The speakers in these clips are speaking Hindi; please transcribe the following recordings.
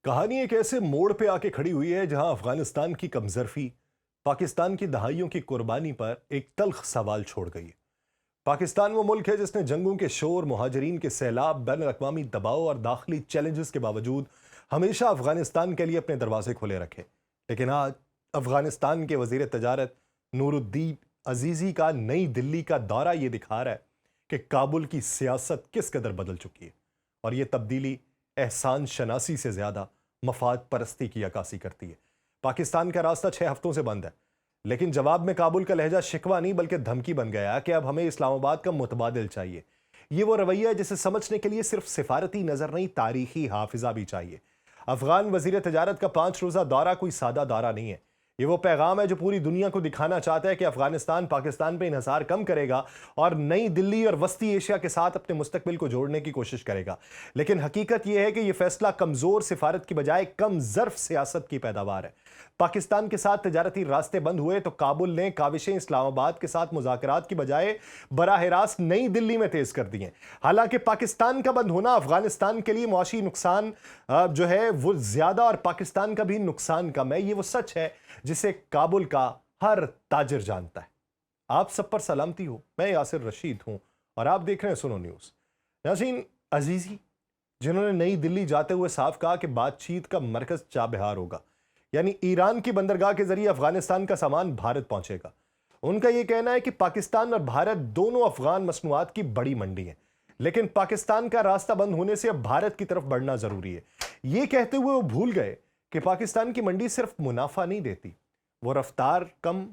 कहानी एक ऐसे मोड़ पे आके खड़ी हुई है जहां अफगानिस्तान की कमजरफी पाकिस्तान की दहाइयों की कुर्बानी पर एक तल्ख सवाल छोड़ गई है। पाकिस्तान वो मुल्क है जिसने जंगों के शोर, मुहाजिरीन के सैलाब, बैन अवी दबाव और दाखिली चैलेंजेस के बावजूद हमेशा अफगानिस्तान के लिए अपने दरवाजे खुले रखे। लेकिन आज अफगानिस्तान के वजीर तजारत नूरुद्दीन अजीजी का नई दिल्ली का दौरा ये दिखा रहा है कि काबुल की सियासत किस कदर बदल चुकी है और ये तब्दीली एहसान शनासी से ज्यादा मफाद परस्ती की अक्कासी करती है। पाकिस्तान का रास्ता 6 हफ्तों से बंद है, लेकिन जवाब में काबुल का लहजा शिकवा नहीं बल्कि धमकी बन गया कि अब हमें इस्लामाबाद का मुतबादिल चाहिए। ये वो रवैया है जिसे समझने के लिए सिर्फ सिफारती नजर नहीं, तारीखी हाफिजा भी चाहिए। अफगान वजीर तजारत का 5 रोजा दौरा कोई सादा दौरा नहीं है। ये वो पैगाम है जो पूरी दुनिया को दिखाना चाहता है कि अफगानिस्तान पाकिस्तान पे इन्हिसार कम करेगा और नई दिल्ली और वस्ती एशिया के साथ अपने मुस्तकबिल को जोड़ने की कोशिश करेगा। लेकिन हकीकत यह है कि यह फैसला कमजोर सिफारत की बजाय कम ज़र्फ सियासत की पैदावार है। पाकिस्तान के साथ तजारती रास्ते बंद हुए तो काबुल ने काविशें इस्लामाबाद के साथ मुज़ाकरात की बजाय बराह रास्त नई दिल्ली में तेज कर दी हैं। हालांकि पाकिस्तान का बंद होना अफगानिस्तान के लिए मुआशी नुकसान जो है वो ज्यादा और पाकिस्तान का भी नुकसान कम है। ये वो सच है जिसे काबुल का हर ताजिर जानता है। आप सब पर सलामती हो, मैं यासिर रशीद हूं और आप देख रहे हैं सुनो न्यूज। नाज़रीन, अजीजी जिन्होंने नई दिल्ली जाते हुए साफ कहा कि बातचीत का मरकज चाबहार होगा, यानी ईरान की बंदरगाह के जरिए अफगानिस्तान का सामान भारत पहुंचेगा। उनका यह कहना है कि पाकिस्तान और भारत दोनों अफगान मसनूआत की बड़ी मंडी है, लेकिन पाकिस्तान का रास्ता बंद होने से अब भारत की तरफ बढ़ना जरूरी है। यह कहते हुए वो भूल गए कि पाकिस्तान की मंडी सिर्फ मुनाफा नहीं देती, वो रफ्तार कम,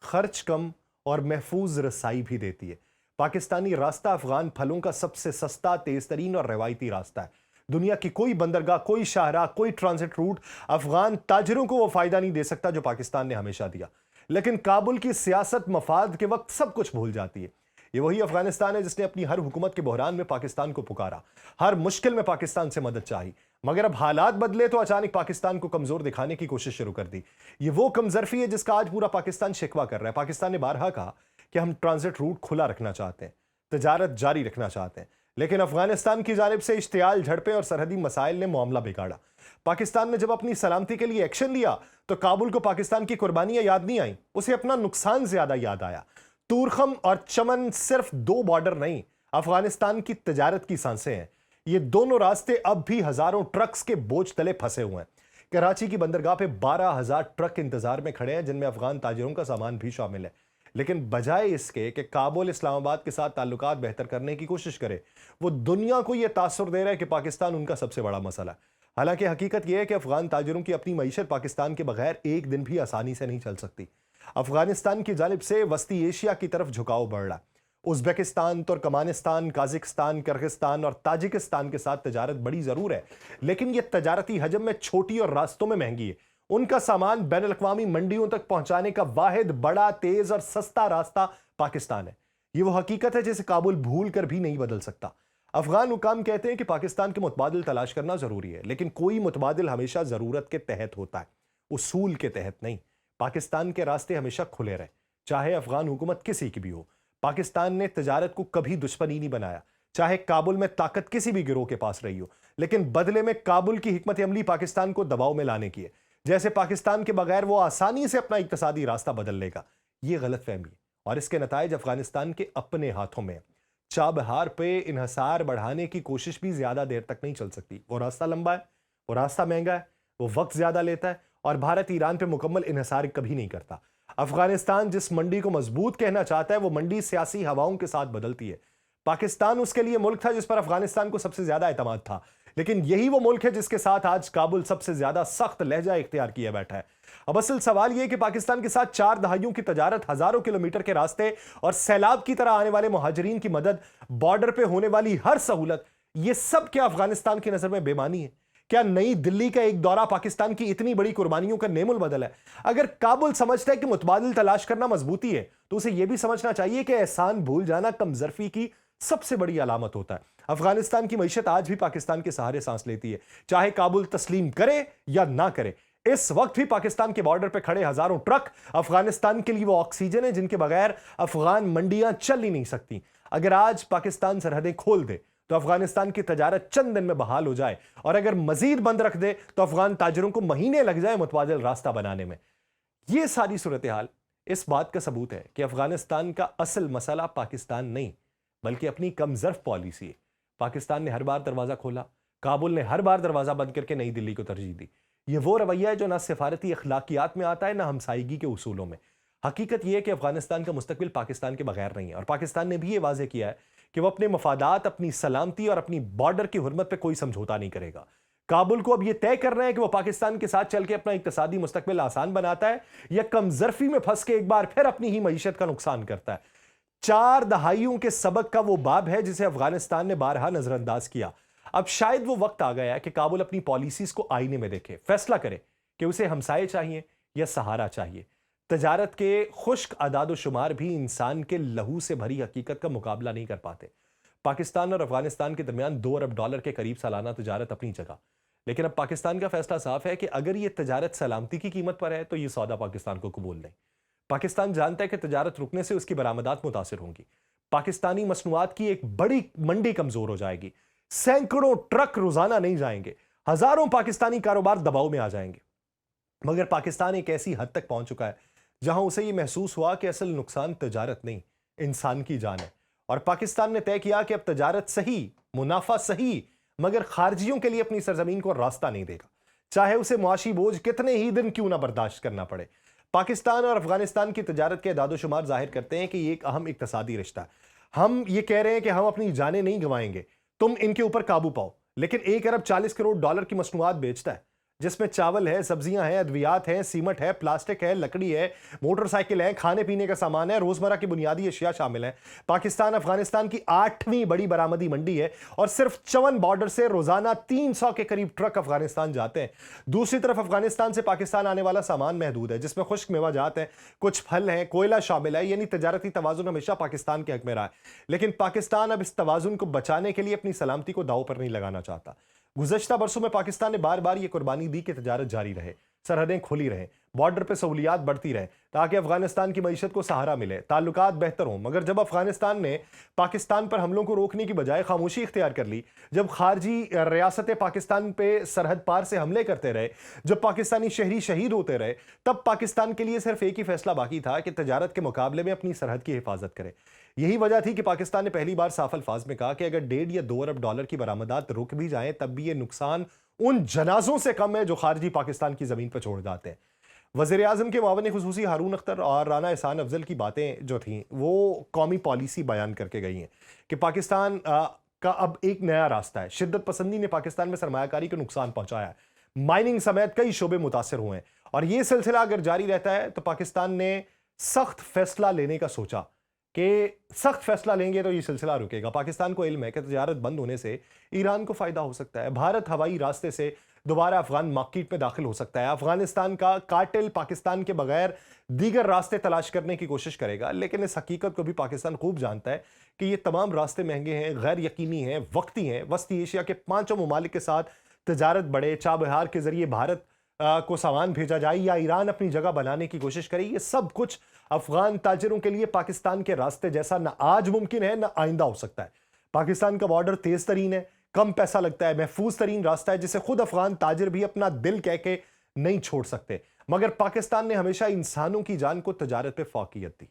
खर्च कम और महफूज रसाई भी देती है। पाकिस्तानी रास्ता अफगान फलों का सबसे सस्ता, तेज तरीन और रवायती रास्ता है। दुनिया की कोई बंदरगाह, कोई शाहराह, कोई ट्रांजिट रूट अफगान ताजिरों को वो फायदा नहीं दे सकता जो पाकिस्तान ने हमेशा दिया। लेकिन काबुल की सियासत मफाद के वक्त सब कुछ भूल जाती है। ये वही अफगानिस्तान है जिसने अपनी हर हुकूमत के बहरान में पाकिस्तान को पुकारा, हर मुश्किल में पाकिस्तान से मदद चाही, मगर अब हालात बदले तो अचानक पाकिस्तान को कमजोर दिखाने की कोशिश शुरू कर दी। ये वो कमजरफी है जिसका आज पूरा पाकिस्तान शिकवा कर रहा है। पाकिस्तान ने बारहा कहा कि हम ट्रांजिट रूट खुला रखना चाहते हैं, तजारत जारी रखना चाहते हैं, लेकिन अफगानिस्तान की जानिब से इश्तियाल, झड़पें और सरहदी मसाइल ने मामला बिगाड़ा। पाकिस्तान ने जब अपनी सलामती के लिए एक्शन लिया तो काबुल को पाकिस्तान की कुर्बानियां याद नहीं आई, उसे अपना नुकसान ज्यादा याद आया। तूरखम और चमन सिर्फ 2 बॉर्डर नहीं, अफगानिस्तान की तजारत की सांसें हैं। ये दोनों रास्ते अब भी हजारों ट्रक्स के बोझ तले फंसे हुए हैं। कराची की बंदरगाह पे 12,000 ट्रक इंतजार में खड़े हैं, जिनमें अफगान ताजिरों का सामान भी शामिल है। लेकिन बजाय इसके कि काबुल इस्लामाबाद के साथ ताल्लुकात बेहतर करने की कोशिश करे, वो दुनिया को यह तासुर दे रहा है कि पाकिस्तान उनका सबसे बड़ा मसला है। हालांकि हकीकत यह है कि अफगान ताजिरों की अपनी मईशत पाकिस्तान के बगैर एक दिन भी आसानी से नहीं चल सकती। अफगानिस्तान की जानिब से वस्ती एशिया की तरफ झुकाव बढ़ रहा है। उज़्बेकिस्तान, तुर्कमानिस्तान, काज़िकिस्तान, किर्गिस्तान और ताजिकिस्तान के साथ तजारत बड़ी जरूर है, लेकिन यह तजारती हजम में छोटी और रास्तों में महंगी है। उनका सामान बैन अवी मंडियों तक पहुंचाने का वाहिद बड़ा, तेज और सस्ता रास्ता पाकिस्तान है। यह वो हकीकत है जिसे काबुल भूल कर भी नहीं बदल सकता। अफगान हुकाम कहते हैं कि पाकिस्तान के मुतबादिल तलाश करना जरूरी है, लेकिन कोई मुतबादिल हमेशा जरूरत के तहत होता है, उसूल के तहत नहीं। पाकिस्तान के रास्ते हमेशा खुले रहे, चाहे अफगान हुकूमत किसी की भी हो। पाकिस्तान ने तजारत को कभी दुश्मनी नहीं बनाया, चाहे काबुल में ताकत किसी भी गिरोह के पास रही हो, लेकिन बदले में काबुल की हिकमत अमली पाकिस्तान को दबाव में लाने की है, जैसे पाकिस्तान के बगैर वो आसानी से अपना इक्तिसादी रास्ता बदल लेगा। ये गलत फहमी है और इसके नताइज अफगानिस्तान के अपने हाथों में। चाबहार पे इन्हिसार बढ़ाने की कोशिश भी ज्यादा देर तक नहीं चल सकती। वो रास्ता लंबा है, वो रास्ता महंगा है, वो वक्त ज्यादा लेता है और भारत ईरान पे मुकम्मल इन्हिसार कभी नहीं करता। अफगानिस्तान जिस मंडी को मजबूत कहना चाहता है, वो मंडी सियासी हवाओं के साथ बदलती है। पाकिस्तान उसके लिए मुल्क था जिस पर अफगानिस्तान को सबसे ज्यादा एतमाद था, लेकिन यही वो मुल्क है जिसके साथ आज काबुल सबसे ज्यादा सख्त लहजा इख्तियार किया बैठा है। अब असल सवाल यह कि पाकिस्तान के साथ 4 दहाइयों की तजारत, हजारों किलोमीटर के रास्ते और सैलाब की तरह आने वाले मुहाजिरीन की मदद, बॉर्डर पे होने वाली हर सहूलत, यह सब क्या अफगानिस्तान की नजर में बेमानी है? क्या नई दिल्ली का एक दौरा पाकिस्तान की इतनी बड़ी कुर्बानियों का नेमुल बदल है? अगर काबुल समझता है कि मुतबादिल तलाश करना मजबूती है, तो उसे यह भी समझना चाहिए कि एहसान भूल जाना कमजरफी की सबसे बड़ी अलामत होता है। अफगानिस्तान की मईशत आज भी पाकिस्तान के सहारे सांस लेती है, चाहे काबुल तस्लीम करे या ना करे। इस वक्त भी पाकिस्तान के बॉर्डर पर खड़े हजारों ट्रक अफगानिस्तान के लिए वो ऑक्सीजन है जिनके बगैर अफगान मंडियां चल ही नहीं सकती। अगर आज पाकिस्तान सरहदें खोल दे तो अफगानिस्तान की तजारत चंद दिन में बहाल हो जाए, और अगर मजीद बंद रख दे तो अफगान ताजरों को महीने लग जाए मुतबादिल रास्ता बनाने में। यह सारी सूरत हाल इस बात का सबूत है कि अफगानिस्तान का असल मसला पाकिस्तान नहीं बल्कि अपनी कमजर्फ पॉलिसी है। पाकिस्तान ने हर बार दरवाजा खोला, काबुल ने हर बार दरवाजा बंद करके नई दिल्ली को तरजीह दी। यह वो रवैया है जो ना सिफारती अखलाकियात में आता है ना हमसायगी के उसूलों में। हकीकत यह है कि अफगानिस्तान का मुस्तकबिल पाकिस्तान के बगैर नहीं है, और पाकिस्तान ने भी यह वाज़ेह किया है कि वह अपने मफादात, अपनी सलामती और अपनी बॉर्डर की हुर्मत पर कोई समझौता नहीं करेगा। काबुल को अब यह तय करना है कि वह पाकिस्तान के साथ चल के अपना इक्तिसादी मुस्तकबिल आसान बनाता है या कमजरफी में फंस के एक बार फिर अपनी ही मईशत का नुकसान करता है। 4 दहाइयों के सबक का वो बाब है जिसे अफगानिस्तान ने बारहा नजरअंदाज किया। अब शायद वो वक्त आ गया है कि काबुल अपनी पॉलिसीज को आईने में देखे, फैसला करे कि उसे हमसाये चाहिए या सहारा चाहिए। तजारत के खुश्क अदाद-ओ-शुमार भी इंसान के लहू से भरी हकीकत का मुकाबला नहीं कर पाते। पाकिस्तान और अफगानिस्तान के दरमियान $2 अरब के करीब सालाना तजारत अपनी जगह, लेकिन अब पाकिस्तान का फैसला साफ है कि अगर यह तजारत सलामती की कीमत पर है तो यह सौदा पाकिस्तान को कबूल नहीं। पाकिस्तान जानता है कि तजारत रुकने से उसकी बरामदात मुतासिर होंगी, पाकिस्तानी मसनूआत की एक बड़ी मंडी कमजोर हो जाएगी, सैकड़ों ट्रक रोजाना नहीं जाएंगे, हजारों पाकिस्तानी कारोबार दबाव में आ जाएंगे। मगर पाकिस्तान एक ऐसी हद तक पहुंच चुका है जहां उसे यह महसूस हुआ कि असल नुकसान तजारत नहीं, इंसान की जान है, और पाकिस्तान ने तय किया कि अब तजारत सही, मुनाफा सही, मगर खारजियों के लिए अपनी सरजमीन को रास्ता नहीं देगा, चाहे उसे मुआशी बोझ कितने ही दिन क्यों ना बर्दाश्त करना पड़े। पाकिस्तान और अफगानिस्तान की तजारत के दादोशुमार जाहिर करते हैं कि ये एक अहम इक्तिसादी रिश्ता है। हम ये कह रहे हैं कि हम अपनी जानें नहीं गंवाएंगे, तुम इनके ऊपर काबू पाओ, लेकिन $1 अरब 40 करोड़ की मसनूआत बेचता है, जिसमें चावल है, सब्जियां हैं, अद्वियात हैं, सीमेंट है, प्लास्टिक है, लकड़ी है, मोटरसाइकिल है, खाने पीने का सामान है, रोजमर्रा की बुनियादी अशिया शामिल है। पाकिस्तान अफगानिस्तान की 8वीं बड़ी बरामदी मंडी है, और सिर्फ चवन बॉर्डर से रोजाना 300 के करीब ट्रक अफगानिस्तान जाते हैं। दूसरी तरफ अफगानिस्तान से पाकिस्तान आने वाला सामान महदूद है, जिसमें खुश्क मेवाजात है, कुछ फल हैं, कोयला शामिल है। यानी तजारती तवाजुन हमेशा पाकिस्तान के हक में रहा है, लेकिन पाकिस्तान अब इस तवाजुन को बचाने के लिए अपनी सलामती को दांव पर नहीं लगाना चाहता। गुज़श्ता बरसों में पाकिस्तान ने बार बार यह कुर्बानी दी कि तजारत जारी रहे, सरहदें खुली रहें, बॉर्डर पर सहूलियात बढ़ती रहें, ताकि अफगानिस्तान की मईशत को सहारा मिले, ताल्लुकात बेहतर हों। मगर जब अफगानिस्तान ने पाकिस्तान पर हमलों को रोकने की बजाय खामोशी इख्तियार कर ली, जब खारजी रियासतें पाकिस्तान पे सरहद पार से हमले करते रहे, जब पाकिस्तानी शहरी शहीद होते रहे, तब पाकिस्तान के लिए सिर्फ एक ही फैसला बाकी था कि तजारत के मुकाबले में अपनी सरहद की हिफाजत करे। यही वजह थी कि पाकिस्तान ने पहली बार साफ अल्फाज में कहा कि अगर $1.5 या $2 अरब की बरामदात रुक भी जाएं, तब भी ये नुकसान उन जनाजों से कम है जो खारजी पाकिस्तान की जमीन पर छोड़ जाते हैं। वज़ीर-ए-आज़म के मुआविन खुसूसी हारून अख्तर और राना एहसान अफजल की बातें जो थीं वो कौमी पॉलिसी बयान करके गई हैं कि पाकिस्तान का अब एक नया रास्ता है। शिद्दत पसंदी ने पाकिस्तान में सरमायाकारी को नुकसान पहुंचाया है, माइनिंग समेत कई शोबे मुतासर हुए हैं, और यह सिलसिला अगर जारी रहता है तो पाकिस्तान ने सख्त फैसला लेने का सोचा कि सख्त फैसला लेंगे तो यह सिलसिला रुकेगा। पाकिस्तान को इल्म है कि तजारत बंद होने से ईरान को फायदा हो सकता है, भारत हवाई रास्ते से दोबारा अफगान मार्केट में दाखिल हो सकता है, अफगानिस्तान का कार्टेल पाकिस्तान के बगैर दीगर रास्ते तलाश करने की कोशिश करेगा। लेकिन इस हकीकत को भी पाकिस्तान खूब जानता है कि ये तमाम रास्ते महंगे हैं, गैर यकीनी हैं, वक्ती हैं। वस्ती एशिया के 5 ममालिक के साथ तजारत बढ़े, चाबहार के जरिए भारत को सामान भेजा जाए या ईरान अपनी जगह बनाने की कोशिश करे, ये सब कुछ अफगान ताजिरों के लिए पाकिस्तान के रास्ते जैसा ना आज मुमकिन है ना आइंदा हो सकता है। पाकिस्तान का बॉर्डर तेज तरीन है, कम पैसा लगता है, महफूज तरीन रास्ता है जिसे खुद अफगान ताजिर भी अपना दिल कह के नहीं छोड़ सकते। मगर पाकिस्तान ने हमेशा इंसानों की जान को तजारत पे फौकियत दी।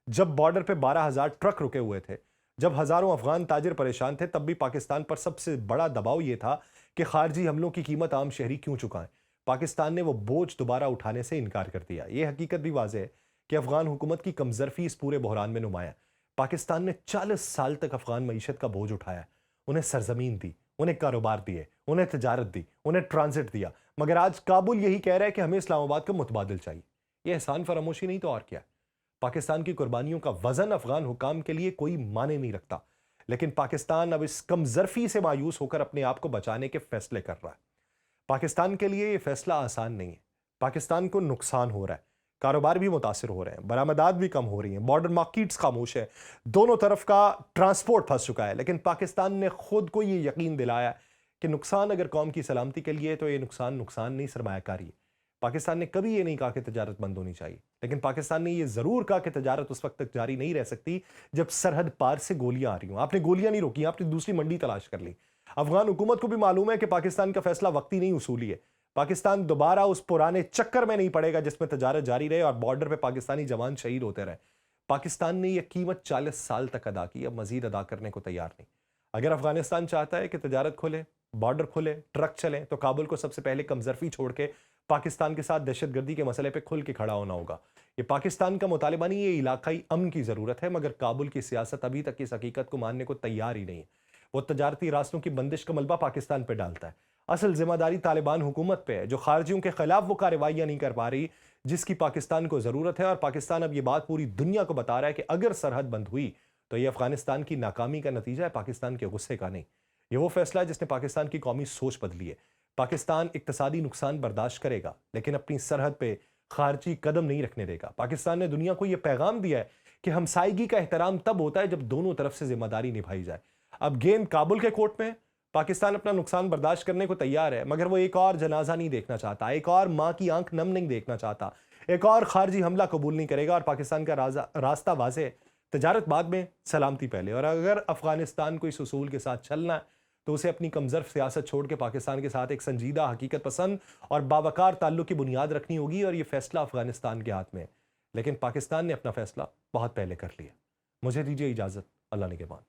जब बॉर्डर पे 12,000 ट्रक रुके हुए थे, जब हजारों अफगान ताजिर परेशान थे, तब भी पाकिस्तान पर सबसे बड़ा दबाव यह था कि खारजी हमलों की कीमत आम शहरी क्यों चुकाएं। पाकिस्तान ने वो बोझ दोबारा उठाने से इनकार कर दिया। यह हकीकत भी वाज़ेह है कि अफगान हुकूमत की कमजरफी इस पूरे बहरान में नुमाया। पाकिस्तान ने 40 साल तक अफगान मईशत का बोझ उठाया, उन्हें सरजमीन दी, उन्हें कारोबार दिए, उन्हें तजारत दी, उन्हें ट्रांजिट दिया। मगर आज काबुल यही कह रहा है कि हमें इस्लामाबाद का मुतबादिल चाहिए। यह एहसान फरामोशी नहीं तो और क्या है। पाकिस्तान की कुर्बानियों का वजन अफगान हुकाम के लिए कोई माने नहीं रखता, लेकिन पाकिस्तान अब इस कमजरफी से मायूस होकर अपने आप को बचाने के फैसले कर रहा है। पाकिस्तान के लिए यह फैसला आसान नहीं है। पाकिस्तान को नुकसान हो रहा है, कारोबार भी मुतासिर हो रहे हैं, बरामदात भी कम हो रही हैं, बॉर्डर मार्केट्स खामोश है, दोनों तरफ का ट्रांसपोर्ट फंस चुका है। लेकिन पाकिस्तान ने खुद को यह यकीन दिलाया कि नुकसान अगर कौम की सलामती के लिए तो यह नुकसान नहीं सरमायाकारी है। पाकिस्तान ने कभी ये नहीं कहा कि तजारत बंद होनी चाहिए, लेकिन पाकिस्तान ने ये जरूर कहा कि तजारत उस वक्त तक जारी नहीं रह सकती जब सरहद पार से गोलियां आ रही हों। आपने गोलियां नहीं रोकी, आपने दूसरी मंडी तलाश कर ली। अफगान हुकूमत को भी मालूम है कि पाकिस्तान का फैसला वक्ती नहीं उसूली है। पाकिस्तान दोबारा उस पुराने चक्कर में नहीं पड़ेगा जिसमें तजारत जारी रहे और बॉर्डर पे पाकिस्तानी जवान शहीद होते रहे। पाकिस्तान ने यह कीमत 40 साल तक अदा की, अब मजीद अदा करने को तैयार नहीं। अगर अफगानिस्तान चाहता है कि तजारत खुले, बॉर्डर खुले, ट्रक चले, तो काबुल को सबसे पहले कमजरफी छोड़ के पाकिस्तान के साथ दहशतगर्दी के मसले पे खुल के खड़ा होना होगा। ये पाकिस्तान का मुतालिबा नहीं, ये इलाकाई अमन की जरूरत है, मगर काबुल की सियासत अभी तक इस हकीकत को मानने को तैयार ही नहीं है। वो तजारती रास्तों की बंदिश का मलबा पाकिस्तान पे डालता है। असल जिम्मेदारी तालिबान हुकूमत पे है, जो खारजियों के खिलाफ वो कार्रवाइयां नहीं कर पा रही जिसकी पाकिस्तान को जरूरत है। और पाकिस्तान अब ये बात पूरी दुनिया को बता रहा है कि अगर सरहद बंद हुई तो ये अफगानिस्तान की नाकामी का नतीजा है, पाकिस्तान के गुस्से का नहीं। ये वो फैसला है जिसने पाकिस्तान की कौमी सोच बदली है। पाकिस्तान इक्तसादी नुकसान बर्दाश्त करेगा, लेकिन अपनी सरहद पे खारजी कदम नहीं रखने देगा। पाकिस्तान ने दुनिया को यह पैगाम दिया है कि हमसायगी का एहतराम तब होता है जब दोनों तरफ से जिम्मेदारी निभाई जाए। अब गेंद काबुल के कोर्ट में, पाकिस्तान अपना नुकसान बर्दाश्त करने को तैयार है, मगर वो एक और जनाजा नहीं देखना चाहता, एक और मां की आंख नम नहीं देखना चाहता, एक और खारजी हमला कबूल नहीं करेगा। और पाकिस्तान का रास्ता वाज़ेह है, तजारत बाद में, सलामती पहले। और अगर अफगानिस्तान को इस उसूल के साथ चलना है तो उसे अपनी कमजोर सियासत छोड़ के पाकिस्तान के साथ एक संजीदा, हकीकत पसंद और बावकार ताल्लुक की बुनियाद रखनी होगी। और यह फैसला अफगानिस्तान के हाथ में है, लेकिन पाकिस्तान ने अपना फैसला बहुत पहले कर लिया। मुझे दीजिए इजाजत, अल्लाह निगहबान।